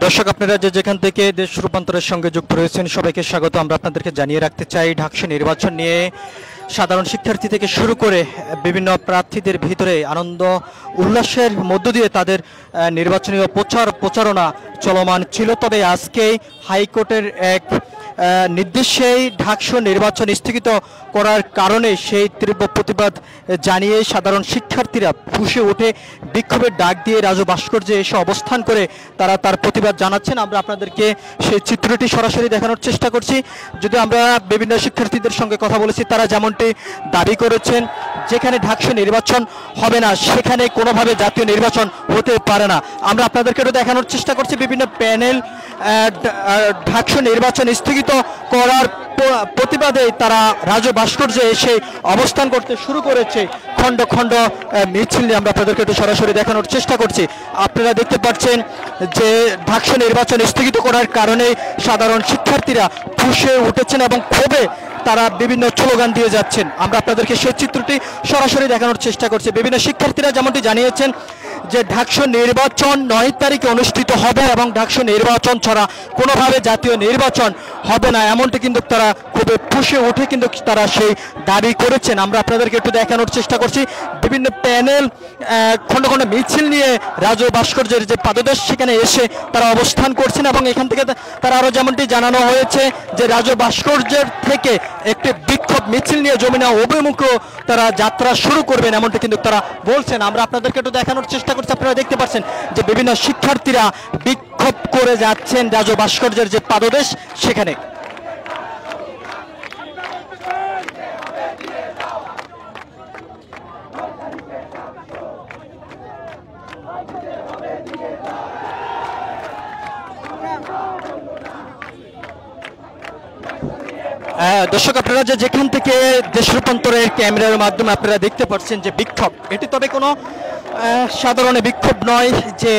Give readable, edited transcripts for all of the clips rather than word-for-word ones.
দর্শক, আপনারা যেখান থেকে দেশ রূপান্তরের সঙ্গে যুক্ত রয়েছেন সবাইকে স্বাগত। আমরা আপনাদেরকে জানিয়ে রাখতে চাই, ঢাকসু নির্বাচন নিয়ে সাধারণ শিক্ষার্থী থেকে শুরু করে বিভিন্ন প্রার্থীদের ভিতরে আনন্দ উল্লাসের মধ্য দিয়ে তাদের নির্বাচনীয় প্রচারণা চলমান ছিল। তবে আজকে হাইকোর্টের এক নির্দেশেই ঢাকসু নির্বাচন স্থগিত করার কারণে সেই তীব্র প্রতিবাদ জানিয়ে সাধারণ শিক্ষার্থীরা ফুঁসে উঠে বিক্ষোভের ডাক দিয়ে রাজু ভাস্কর্যে এসে অবস্থান করে তারা তার প্রতিবাদ জানাচ্ছেন। আমরা আপনাদেরকে সেই চিত্রটি সরাসরি দেখানোর চেষ্টা করছি। যদি আমরা বিভিন্ন শিক্ষার্থীদের সঙ্গে কথা বলেছি, তারা যেমনটি দাবি করেছেন, যেখানে ঢাকসু নির্বাচন হবে না সেখানে কোনোভাবে জাতীয় নির্বাচন হতে পারে না। আমরা আপনাদেরকে একটু দেখানোর চেষ্টা করছি বিভিন্ন প্যানেল ঢাকসু নির্বাচন স্থগিত করার প্রতিবাদে তারা রাজু ভাস্কর্যে এসে অবস্থান করতে শুরু করেছে। খণ্ড খণ্ড মিছিল নিয়ে আমরা আপনাদেরকে একটু সরাসরি দেখানোর চেষ্টা করছি। আপনারা দেখতে পাচ্ছেন যে ঢাকসু নির্বাচন স্থগিত করার কারণে সাধারণ শিক্ষার্থীরা ফুঁসে উঠেছেন এবং ক্ষোভে তারা বিভিন্ন স্লোগান দিয়ে যাচ্ছেন। আমরা আপনাদেরকে সেই চিত্রটি সরাসরি দেখানোর চেষ্টা করছি। বিভিন্ন শিক্ষার্থীরা যেমনটি জানিয়েছেন যে ঢাকসু নির্বাচন 9 তারিখে অনুষ্ঠিত হবে এবং ঢাকসু নির্বাচন ছাড়া কোনোভাবে জাতীয় নির্বাচন হবে না, এমনটি কিন্তু তারা খুবই ফুঁসে উঠে কিন্তু তারা সেই দাবি করেছেন। আমরা আপনাদেরকে একটু দেখানোর চেষ্টা করছি। বিভিন্ন প্যানেল খণ্ড খণ্ড মিছিল নিয়ে রাজু ভাস্কর্যের যে পাদদেশ সেখানে এসে তারা অবস্থান করছেন এবং এখান থেকে তারা আরও যেমনটি জানানো হয়েছে যে রাজু ভাস্কর্যের থেকে একটি বিক্ষোভ মিছিল নিয়ে যমুনা অভিমুখে তারা যাত্রা শুরু করবেন, এমনটি কিন্তু তারা বলছেন। আমরা আপনাদেরকে একটু দেখানোর চেষ্টা করছি। আপনারা দেখতে পাচ্ছেন যে বিভিন্ন শিক্ষার্থীরা বিক্ষোভ করে যাচ্ছেন রাজু ভাস্কর্যের যে পাদদেশ সেখানে। দর্শক, আপনারা যেখান থেকে দেশ রূপান্তরের ক্যামেরার মাধ্যমে আপনারা দেখতে পাচ্ছেন যে বিক্ষোভ, এটি তবে কোনো সাধারণ বিক্ষোভ নয়। যে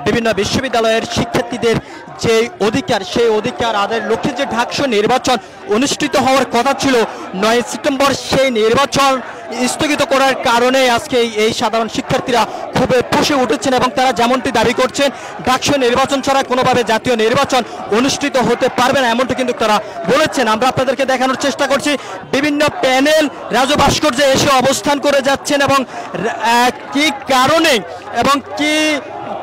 বিভিন্ন বিশ্ববিদ্যালয়ের শিক্ষার্থীদের যে অধিকার, সেই অধিকার আদায়ের লক্ষ্যে যে ঢাকসু নির্বাচন অনুষ্ঠিত হওয়ার কথা ছিল 9 সেপ্টেম্বর, সেই নির্বাচন স্থগিত করার কারণে আজকে এই সাধারণ শিক্ষার্থীরা খুবই ফুঁসে উঠেছেন এবং তারা যেমনটি দাবি করছেন ঢাকসু নির্বাচন ছাড়া কোনোভাবে জাতীয় নির্বাচন অনুষ্ঠিত হতে পারবে না, এমনটি কিন্তু তারা বলেছেন। আমরা আপনাদেরকে দেখানোর চেষ্টা করছি বিভিন্ন প্যানেল রাজু ভাস্কর্যে এসে অবস্থান করে যাচ্ছেন এবং কি কারণে এবং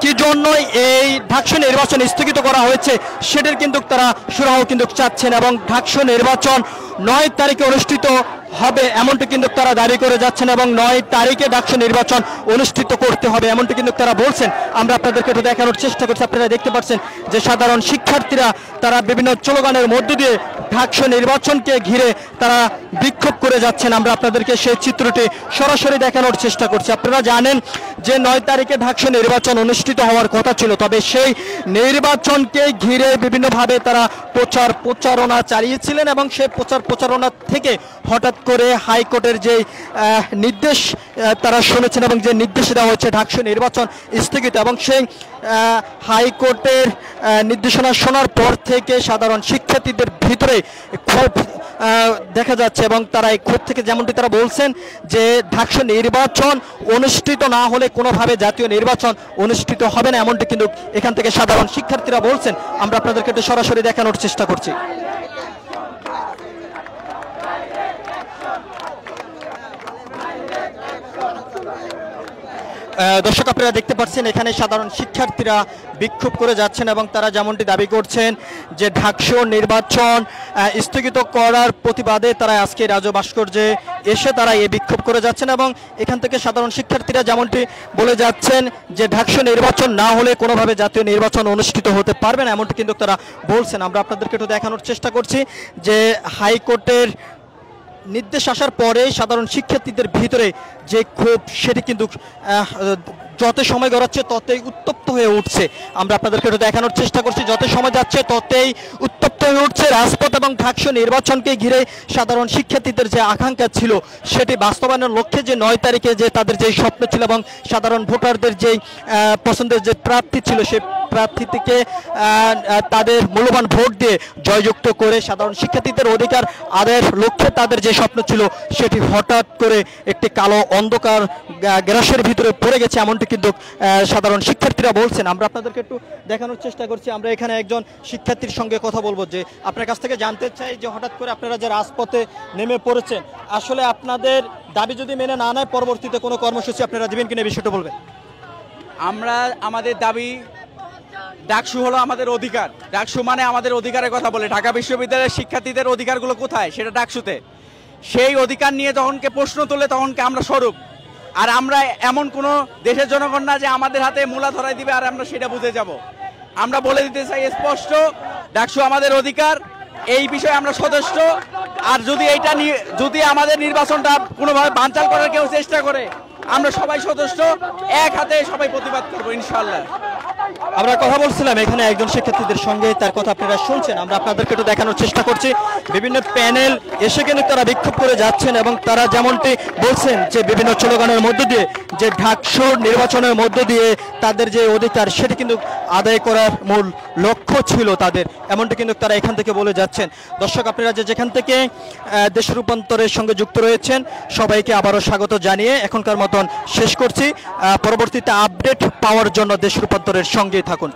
কি জন্য এই ঢাকসু নির্বাচন স্থগিত করা হয়েছে সেটার কিন্তু তারা সুরাহ কিন্তু চাচ্ছেন এবং ঢাকসু নির্বাচন 9 তারিখে অনুষ্ঠিত হবে এমনটি কিন্তু তারা দাবি করে যাচ্ছেন এবং 9 তারিখে ঢাকসু নির্বাচন অনুষ্ঠিত করতে হবে এমনটি কিন্তু তারা বলছেন। আমরা আপনাদেরকে একটু দেখানোর চেষ্টা করছি। আপনারা দেখতে পাচ্ছেন যে সাধারণ শিক্ষার্থীরা তারা বিভিন্ন স্লোগানের মধ্য দিয়ে ঢাকসু নির্বাচনকে ঘিরে তারা বিক্ষোভ করে যাচ্ছেন। আমরা আপনাদেরকে সেই চিত্রটি সরাসরি দেখানোর চেষ্টা করছি। আপনারা জানেন যে 9 তারিখে ঢাকসু নির্বাচন অনুষ্ঠিত হওয়ার কথা ছিল, তবে সেই নির্বাচনকে ঘিরে বিভিন্নভাবে তারা প্রচারণা চালিয়েছিলেন এবং সেই প্রচারণা থেকে হঠাৎ করে হাইকোর্টের যে নির্দেশ তারা শুনেছেন এবং যে নির্দেশ দেওয়া হচ্ছে ঢাকসু নির্বাচন স্থগিত, এবং সেই হাইকোর্টের নির্দেশনা শোনার পর থেকে সাধারণ শিক্ষার্থীদের ভিতরে ক্ষোভ দেখা যাচ্ছে এবং তারা এই ক্ষোভ থেকে যেমনটি তারা বলছেন যে ঢাকসু নির্বাচন অনুষ্ঠিত না হলে কোনোভাবে জাতীয় নির্বাচন অনুষ্ঠিত হবে না, এমনটি কিন্তু এখান থেকে সাধারণ শিক্ষার্থীরা বলছেন। আমরা আপনাদেরকে একটু সরাসরি দেখানোর চেষ্টা করছি। দর্শক, আপনারা দেখতে পাচ্ছেন এখানে সাধারণ শিক্ষার্থীরা বিক্ষোভ করে যাচ্ছেন এবং তারা যেমনটি দাবি করছেন যে ঢাকসু নির্বাচন স্থগিত করার প্রতিবাদে তারা আজকে রাজু ভাস্কর্যে এসে তারা এই বিক্ষোভ করে যাচ্ছেন এবং এখান থেকে সাধারণ শিক্ষার্থীরা যেমনটি বলে যাচ্ছেন যে ঢাকসু নির্বাচন না হলে কোনোভাবে জাতীয় নির্বাচন অনুষ্ঠিত হতে পারবে না, এমনটি কিন্তু তারা বলছেন। আমরা আপনাদেরকে একটু দেখানোর চেষ্টা করছি যে হাইকোর্টের নির্দেশ আসার পরে সাধারণ শিক্ষার্থীদের ভিতরে যে ক্ষোভ সেটি কিন্তু যত সময় গড়াচ্ছে ততই উত্তপ্ত হয়ে উঠছে। আমরা আপনাদেরকে একটু দেখানোর চেষ্টা করছি যত সময় যাচ্ছে ততই উত্তপ্ত হয়ে উঠছে রাজপথ এবং ঢাকসু নির্বাচনকে ঘিরে সাধারণ শিক্ষার্থীদের যে আকাঙ্ক্ষা ছিল সেটি বাস্তবায়নের লক্ষ্যে যে 9 তারিখে যে তাদের যে স্বপ্ন ছিল এবং সাধারণ ভোটারদের যে পছন্দের যে প্রার্থী ছিল সেই প্রার্থী থেকে তাদের মূল্যবান ভোট দিয়ে জয়যুক্ত করে সাধারণ শিক্ষার্থীদের অধিকার আদায়ের লক্ষ্যে তাদের যে স্বপ্ন ছিল সেটি হঠাৎ করে একটি কালো অন্ধকার গ্রাসের ভিতরে পড়ে গেছে, এমনটি কিন্তু সাধারণ শিক্ষার্থীরা বলছেন। আমরা আপনাদেরকে একটু দেখানোর চেষ্টা করছি। আমরা এখানে একজন শিক্ষার্থীর সঙ্গে কথা বলবো, যে আপনার কাছ থেকে জানতে চাই যে হঠাৎ করে আপনারা যে রাজপথে নেমে পড়েছেন, আসলে আপনাদের দাবি যদি মেনে না নেয় পরবর্তীতে কোনো কর্মসূচি আপনারা দিবেন কিনা বিষয়টা বলবেন। আমরা আমাদের দাবি, ডাকসু হলো আমাদের অধিকার, ডাকসু মানে আমাদের অধিকারের কথা বলে। ঢাকা বিশ্ববিদ্যালয়ের শিক্ষার্থীদের অধিকারগুলো কোথায়, সেটা ডাকসুতে। সেই অধিকার নিয়ে যখনকে প্রশ্ন তোলে তখনকে আমরা স্বরূপ। আর আমরা এমন কোনো দেশের জনগণ না যে আমাদের হাতে মূলা ধরাই দিবে আর আমরা সেটা বুঝে যাব। আমরা বলে দিতে চাই স্পষ্ট, ডাকসু আমাদের অধিকার, এই বিষয়ে আমরা সদস্য। আর যদি আমাদের নির্বাচনটা কোনোভাবে বানচাল করার কেউ চেষ্টা করে, আমরা সবাই সদস্য, এক হাতে সবাই প্রতিবাদ করবো ইনশাআল্লাহ। আমরা কথা বলছিলাম এখানে একজন শিক্ষার্থীদের সঙ্গে, তার কথা আপনারা শুনছেন। আমরা আপনাদেরকে একটু দেখানোর চেষ্টা করছি। বিভিন্ন প্যানেল এসে কিন্তু তারা বিক্ষোভ করে যাচ্ছেন এবং তারা যেমনটি বলছেন যে বিভিন্ন স্লোগানের মধ্য দিয়ে যে ডাকসুর নির্বাচনের মধ্য দিয়ে তাদের যে অধিকার সেটি কিন্তু আদায় করার মূল লক্ষ্য ছিল তাদের, এমনটি কিন্তু তারা এখান থেকে বলে যাচ্ছেন। দর্শক, আপনারা যে যেখান থেকে দেশ রূপান্তরের সঙ্গে যুক্ত রয়েছেন সবাইকে আবারও স্বাগত জানিয়ে এখনকার মতন শেষ করছি। পরবর্তীতে আপডেট পাওয়ার জন্য দেশ রূপান্তরের সঙ্গেই থাকুন।